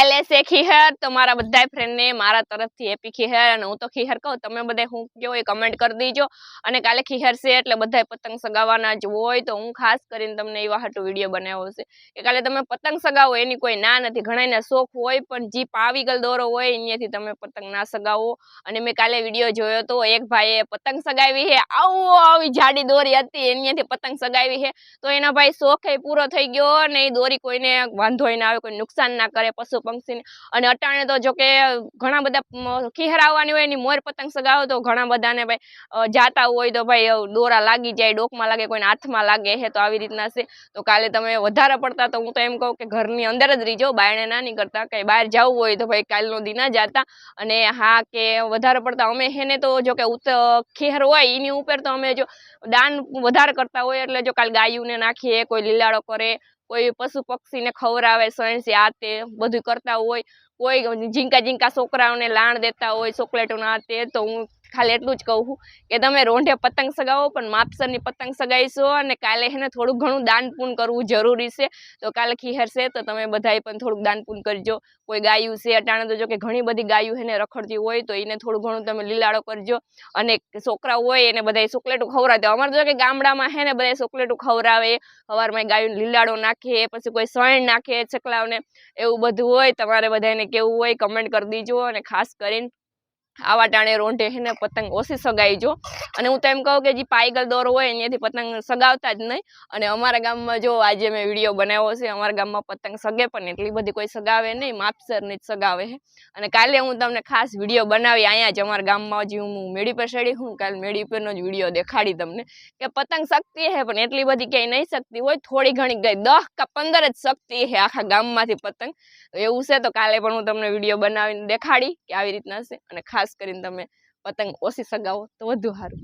કાલે છે ખીહર, તો મારા બધા ફ્રેન્ડ ને મારા તરફથી હેપી ખીહર. અને હું તો ખીહર કહું, તમે બધા હું કયો એ કમેન્ટ કરી દીજો. અને કાલે ખીહર છે એટલે બધા પતંગ સગાવવાના જ હોય, તો હું ખાસ કરીને તમને એવા હાટુ વિડીયો બનાવ્યો છે કે કાલે તમે પતંગ સગાવો એની કોઈ ના નથી. ઘણાને શોખ હોય પણ જીપ આવી ગયેલ દોરો હોય અહીંયાથી તમે પતંગ ના સગાવો. અને મેં કાલે વિડીયો જોયો તો એક ભાઈએ પતંગ સગાવી છે, આવી જાડી દોરી હતી અહીંયાથી પતંગ સગાવી છે. તો એના ભાઈ શોખ એ પૂરો થઈ ગયો અને એ દોરી કોઈને વાંધો ના આવે, કોઈ નુકસાન ના કરે પશુ પંક્ષીને. અને અટાણે તો જો કે ઘણા બધા ખીહર આવવાની હોય એની મોર પતંગ સગાવો તો ઘણા બધાને ભાઈ જાતા હોય તો ભાઈ દોરા લાગી જાય, ડોકમાં લાગે, કોઈને હાથમાં લાગે છે. તો આવી રીતના છે. તો કાલે તમે વધારે પડતા તો હું તો એમ કહું કે ઘરની અંદર જ રહીજો, બાયણે ના નીકળતા. કઈ બહાર જવું હોય તો ભાઈ કાલનો દી ના જાતા. અને હા કે વધારે પડતા અમે હેને તો જો કે ખીહર હોય એની ઉપર તો અમે જો દાન વધારે કરતા હોય, એટલે જો કાલ ગાયુંને નાખીએ, કોઈ લીલાડો કરે, કોઈ પશુ પક્ષીને ખવડાવે, સણસી આ તે બધું કરતા હોય, કોઈ ઝીંકા છોકરાઓને લાણ દેતા હોય, ચોકલેટો ના તે. તો હું ખાલી એટલું જ કહું કે તમે રોંઢે પતંગ સગાવો પણ માપસરની પતંગ સગાઈશો. અને કાલે એને થોડું ઘણું દાન પૂન કરવું જરૂરી છે. તો કાલે ખીહર છે તો તમે બધાએ પણ થોડુંક દાન પૂન કરજો. કોઈ ગાયું છે અટાણે તો જો કે ઘણી બધી ગાયું એને રખડતી હોય તો એને થોડું ઘણું તમે લીલાડો કરજો. અને છોકરા હોય એને બધા ચોકલેટો ખવડાવે. અમારે જો કે ગામડામાં હે ને બધા ચોકલેટો ખવડાવે, સવારમાં ગાયું લીલાડો નાખે, પછી કોઈ સણ નાખે ચકલાઓને, એવું બધું હોય. તમારે બધાને કેવું હોય કમેન્ટ કરી દીજો. અને ખાસ કરીને આવા ટાણે રોંઢે હે ને પતંગ ઓછી સગાઈજો. અને હું તો એમ કહું કે જે પાયગલ દોરો હોય અહીંયાથી પતંગ સગાવતા જ નહીં. અને અમારા ગામમાં જો આજે મેં વિડીયો બનાવ્યો છે, અમારા ગામમાં પતંગ સગે પણ એટલી બધી કોઈ સગાવે નહીં, માપસરની જ સગાવે છે. અને કાલે હું તમને ખાસ વિડીયો બનાવી અહીંયા જ અમારા ગામમાં, જે હું મેળી પર ચડી હું કાલે મેળી પરનો જ વિડીયો દેખાડી તમને કે પતંગ શકતી છે પણ એટલી બધી ક્યાંય નહીં શકતી હોય, થોડી ઘણી ગઈ 10 કે 15 જ શકતી છે આખા ગામમાંથી પતંગ. તો એવું છે. તો કાલે પણ હું તમને વિડીયો બનાવીને દેખાડી કે આવી રીતના છે. અને ખાસ કરીને તમે પતંગ ઓછી સગાવો તો વધુ સારું.